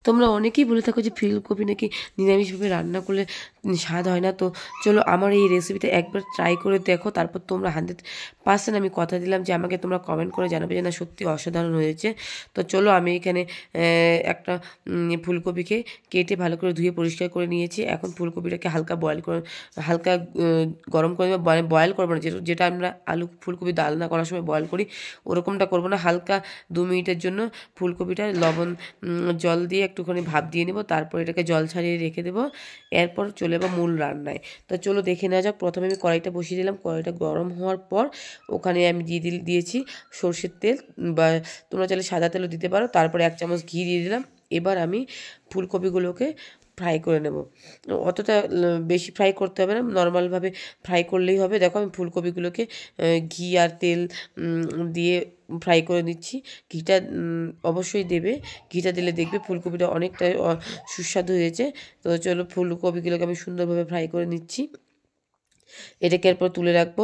তোমরা অনেকেই বলে থাকো যে ফুলকপি নাকি নিরামিষভাবে রান্না করলে স্বাদ হয় না। তো চলো আমার এই রেসিপিটা একবার ট্রাই করে দেখো, তারপর তোমরা 100% আমি কথা দিলাম যে আমাকে তোমরা কমেন্ট করে জানাবে যে না সত্যি অসাধারণ হয়েছে। তো চলো আমি এখানে একটা ফুলকপিকে কেটে ভালো করে ধুয়ে পরিষ্কার করে নিয়েছি। এখন ফুলকপিটাকে হালকা গরম করে নেবো, মানে বয়েল করবো না, যেটা আমরা আলু ফুলকপি ডালনা করার সময় বয়েল করি ওরকমটা করবো না। হালকা 2 মিনিটের জন্য ফুলকপিটা লবণ জল দিয়ে একটুখানি ভাপ দিয়ে নেব, তারপর এটাকে জল ছাড়িয়ে রেখে দেবো। এরপর চলে যাবো মূল রান্নায়। তো চলো দেখে নেওয়া যাক। প্রথমে আমি কড়াইটা বসিয়ে দিলাম। কড়াইটা গরম হওয়ার পর ওখানে আমি দিয়েছি সর্ষের তেল, বা তোমরা চাইলে সাদা তেলও দিতে পারো। তারপরে 1 চামচ ঘি দিয়ে দিলাম। এবার আমি ফুলকপিগুলোকে ফ্রাই করে নেব। অতটা বেশি ফ্রাই করতে হবে না, নর্মালভাবে ফ্রাই করলেই হবে। দেখো আমি ফুলকপিগুলোকে ঘি আর তেল দিয়ে ফ্রাই করে নিচ্ছি। ঘিটা অবশ্যই দেবে, ঘিটা দিলে দেখবে ফুলকপিটা অনেকটা সুস্বাদু হয়েছে। তো চলো ফুলকপিগুলোকে আমি সুন্দরভাবে ফ্রাই করে নিচ্ছি। এটাকে এরপর তুলে রাখবো।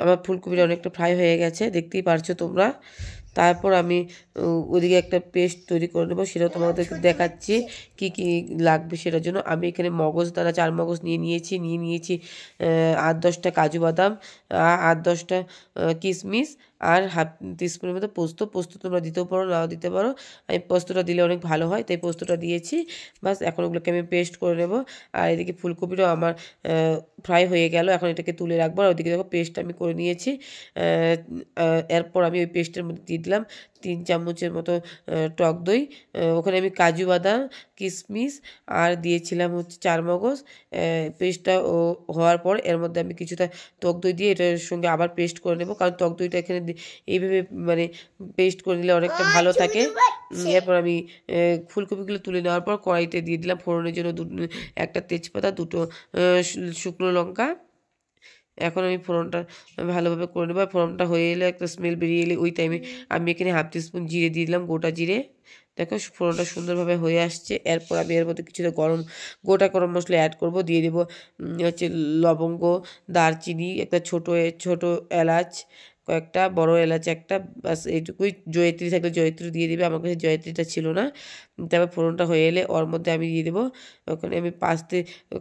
আমার ফুলকপিটা অনেকটা ফ্রাই হয়ে গেছে, দেখতেই পারছো তোমরা। তারপর আমি ওদিকে একটা পেস্ট তৈরি করে নেবো, সেটাও তোমাদেরকে দেখাচ্ছি কি কি লাগবে। সেটার জন্য আমি এখানে মগজদানা 4 মগজ নিয়েছি 8-10টা কাজু বাদাম, 8-10টা কিশমিশ, আর হাফ টিস্পুনের মতো পোস্ত তোমরা দিতেও পারো, নাও দিতে পারো। আমি পোস্তটা দিলে অনেক ভালো হয়, তাই পোস্তটা দিয়েছি। বাস এখন ওগুলোকে আমি পেস্ট করে নেব। আর এদিকে ফুলকপিটাও আমার ফ্রাই হয়ে গেল। এখন এটাকে তুলে রাখবো। আর ওদিকে দেখো পেস্ট আমি করে নিয়েছি। এরপর আমি ওই পেস্টের মধ্যে দিয়ে দিলাম 3 চামচের মতো টক দই। ওখানে আমি কাজু বাদাম, কিশমিশ আর দিয়েছিলাম হচ্ছে 4 মগজ। পেস্টটা হওয়ার পর এর মধ্যে আমি কিছুটা টক দই দিয়ে এটার সঙ্গে আবার পেস্ট করে নেব, কারণ টক দইটা এখানে এইভাবে মানে পেস্ট করে নিলে অনেকটা ভালো থাকে। এরপর আমি ফুলকপিগুলো তুলে নেওয়ার পর কড়াইতে দিয়ে দিলাম ফোড়নের জন্য একটা তেজপাতা, 2টো শুকনো লঙ্কা। এখন আমি ফোড়নটা ভালোভাবে করে নেবো। ফোড়নটা হয়ে এলে একটা স্মেল বেরিয়ে এলে ওই টাইমে আমি এখানে হাফ টিস্পুন জিরে দিয়ে দিলাম, গোটা জিরে। দেখো ফোড়নটা সুন্দরভাবে হয়ে আসছে। এরপর আমি এর মধ্যে কিছুটা গোটা গরম মশলা অ্যাড করব। দিয়ে দেবো হচ্ছে লবঙ্গ, দারচিনি, একটা ছোট এলাচ কয়েকটা, বড় এলাচ একটা, বাস এইটুকুই। জয়িত্রী থাকলে জয়িত্রী দিয়ে দেবে, আমার কাছে জয়িত্রীটা ছিল না। তারপর ফোড়নটা হয়ে এলে ওর মধ্যে আমি দিয়ে দেবো, ওখানে আমি 5টে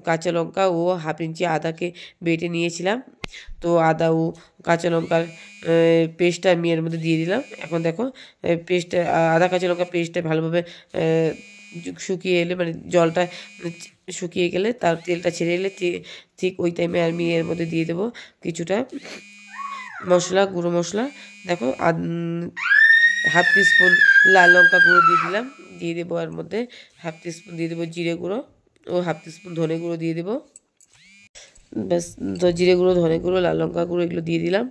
কাঁচা লঙ্কা ও হাফ ইঞ্চি আদাকে বেটে নিয়েছিলাম। তো আদা ও কাঁচা লঙ্কার পেস্টটা আমি এর মধ্যে দিয়ে দিলাম। এখন দেখো পেস্টটা, আদা কাঁচা লঙ্কা পেস্টটা ভালোভাবে শুকিয়ে এলে, মানে জলটা শুকিয়ে গেলে, তার তেলটা ছেড়ে এলে ঠিক ওই টাইমে আমি এর মধ্যে দিয়ে দেবো কিছুটা গুঁড়ো মশলা। দেখো হাফ টিস্পুন লাল লঙ্কা গুঁড়ো দিয়ে দিলাম। দিয়ে দেবো এর মধ্যে হাফ টিস্পুন দিয়ে দেবো জিরে গুঁড়ো ও হাফ টিস্পুন ধনে গুঁড়ো দিয়ে দেবো। ব্যাস, তো জিরে গুঁড়ো, ধনে গুঁড়ো, লাল লঙ্কা গুঁড়ো এগুলো দিয়ে দিলাম।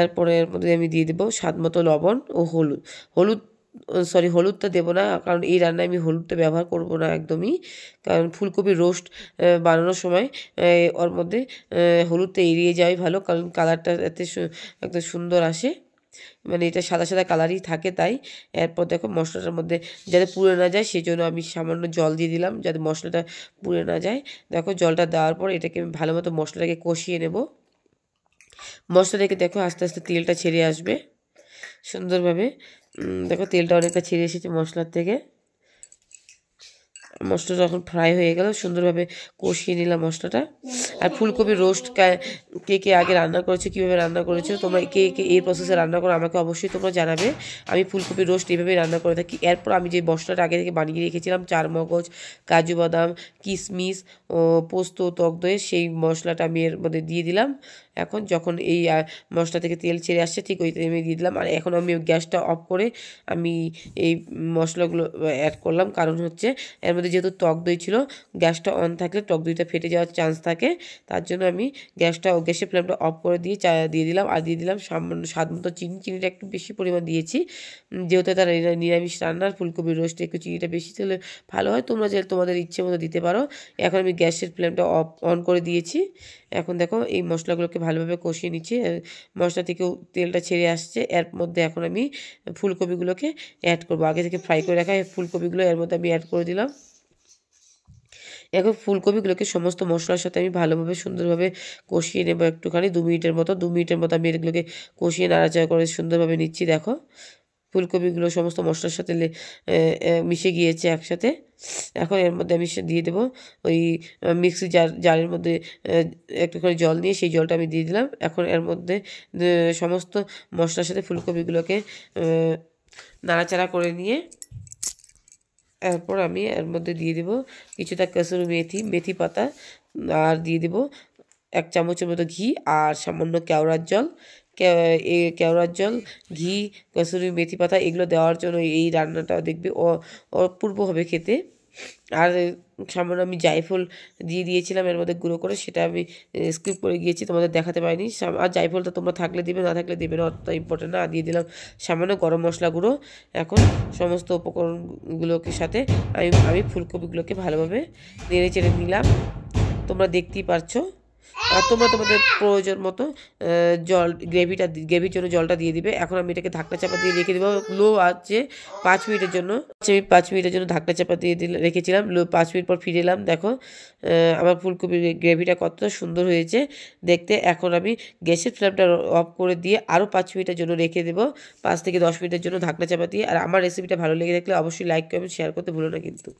এরপরে এর মধ্যে আমি দিয়ে দেবো স্বাদ মতো লবণ ও হলুদ। হলুদটা দেবো না, কারণ এই রান্নায় আমি হলুদটা ব্যবহার করব না একদমই। কারণ ফুলকপির রোস্ট বানানোর সময় ওর মধ্যে হলুদটা এড়িয়ে যাওয়াই ভালো, কারণ কালারটা এতে একটা সুন্দর আসে। মানে এটা সাদা সাদা কালারই থাকে তাই। এরপর দেখো মশলাটার মধ্যে যাতে পুড়ে না যায় সেই জন্য আমি সামান্য জল দিয়ে দিলাম, যাতে মশলাটা পুড়ে না যায়। দেখো জলটা দেওয়ার পর এটাকে আমি ভালো মতো মশলাটাকে কষিয়ে নেব। মশলা থেকে দেখো আস্তে আস্তে তেলটা ছেড়ে আসবে সুন্দরভাবে। দেখো তেলটা অনেকটা ছেড়ে এসেছে মশলার থেকে। মশলাটা যখন ফ্রাই হয়ে গেল সুন্দরভাবে কষিয়ে নিলাম মশলাটা। আর ফুলকপির রোস্ট কে আগে রান্না করেছো, কীভাবে রান্না করেছো, তোমরা কে এই প্রসেসে রান্না করো আমাকে অবশ্যই তোমরা জানাবে। আমি ফুলকপির রোস্ট এইভাবেই রান্না করে থাকি। এরপর আমি যে মশলাটা আগে থেকে বানিয়ে রেখেছিলাম 4 মগজ, কাজু বাদাম, কিশমিশ ও পোস্ত, টক দই, সেই মশলাটা আমি এর মধ্যে দিয়ে দিলাম। এখন যখন এই মশলা থেকে তেল ছেড়ে আসছে ঠিক ওই টাইমে দিয়ে দিলাম। আর এখন আমি গ্যাসটা অফ করে আমি এই মশলাগুলো অ্যাড করলাম, কারণ হচ্ছে এর মধ্যে যেহেতু টক দই ছিল, গ্যাসটা অন থাকলে টক দইটা ফেটে যাওয়ার চান্স থাকে। তার জন্য আমি গ্যাসের ফ্লেমটা অফ করে দিয়ে দিলাম। আর দিয়ে দিলাম সামান্য স্বাদ মতো চিনিটা একটু বেশি পরিমাণ দিয়েছি, যেহেতু তার নিরামিষ রান্নার ফুলকপির রোস্টে একটু চিনিটা বেশি দিলে ভালো হয়। তোমরা যে তোমাদের ইচ্ছে মতো দিতে পারো। এখন আমি গ্যাসের ফ্লেমটা অন করে দিয়েছি। এখন দেখো এই মশলাগুলোকে ভালোভাবে কষিয়ে নিচ্ছি। মশলা থেকেও তেলটা ছেড়ে আসছে। এর মধ্যে এখন আমি ফুলকপিগুলোকে অ্যাড করবো। আগে থেকে ফ্রাই করে রাখা ফুলকপিগুলো এর মধ্যে আমি অ্যাড করে দিলাম। এখন ফুলকপিগুলোকে সমস্ত মশলার সাথে আমি ভালোভাবে সুন্দরভাবে কষিয়ে নেব একটুখানি 2 মিনিটের মতো আমি এগুলোকে কষিয়ে নাড়াচাড়া করে সুন্দরভাবে নিচ্ছি। দেখো ফুলকপিগুলো সমস্ত মশলার সাথে মিশে গিয়েছে একসাথে। এখন এর মধ্যে আমি দিয়ে দেবো ওই মিক্সি জারের মধ্যে একটুখানি জল নিয়ে সেই জলটা আমি দিয়ে দিলাম। এখন এর মধ্যে সমস্ত মশলার সাথে ফুলকপিগুলোকে নাড়াচাড়া করে নিয়ে এরপর আমি এর মধ্যে দিয়ে দেবো কিছুটা কসুরি মেথি পাতা, আর দিয়ে দেবো 1 চামচের মতো ঘি আর সামান্য কেওড়ার জল। কেওড়ার জল, ঘি, কসুরি মেথি পাতা এগুলো দেওয়ার জন্য এই রান্নাটা দেখবে অপূর্ব হবে খেতে। আর সামান্য আমি জায়ফল দিয়ে দিয়েছিলাম এর মধ্যে গুঁড়ো করে, সেটা আমি স্কিপ করে গিয়েছি, তোমাদের দেখাতে পারিনি। আর জায়ফলটা তোমরা থাকলে দিবে, না থাকলে দেবে না, অতটা ইম্পর্টেন্ট না। দিয়ে দিলাম সামান্য গরম মশলা গুঁড়ো। এখন সমস্ত উপকরণগুলোকে সাথে আমি ফুলকপিগুলোকে ভালোভাবে নেড়ে চেড়ে নিলাম, তোমরা দেখতেই পারছো। আর তোমরা তোমাদের প্রয়োজন মতো গ্রেভির জন্য জলটা দিয়ে দিবে। এখন আমি এটাকে ঢাকনা চাপা দিয়ে রেখে দেবো লো আছে 5 মিনিটের জন্য। আমি 5 মিনিটের জন্য ঢাকনা চাপা দিয়ে রেখেছিলাম। 5 মিনিট পর ফিরে এলাম, দেখো আমার ফুলকপির গ্রেভিটা কতটা সুন্দর হয়েছে দেখতে। এখন আমি গ্যাসের ফ্লেমটা অফ করে দিয়ে আরও 5 মিনিটের জন্য রেখে দেবো, 5 থেকে 10 মিনিটের জন্য ঢাকনা চাপা দিয়ে। আর আমার রেসিপিটা ভালো লেগে থাকলে অবশ্যই লাইক কমেন্ট শেয়ার করতে ভুলো না কিন্তু।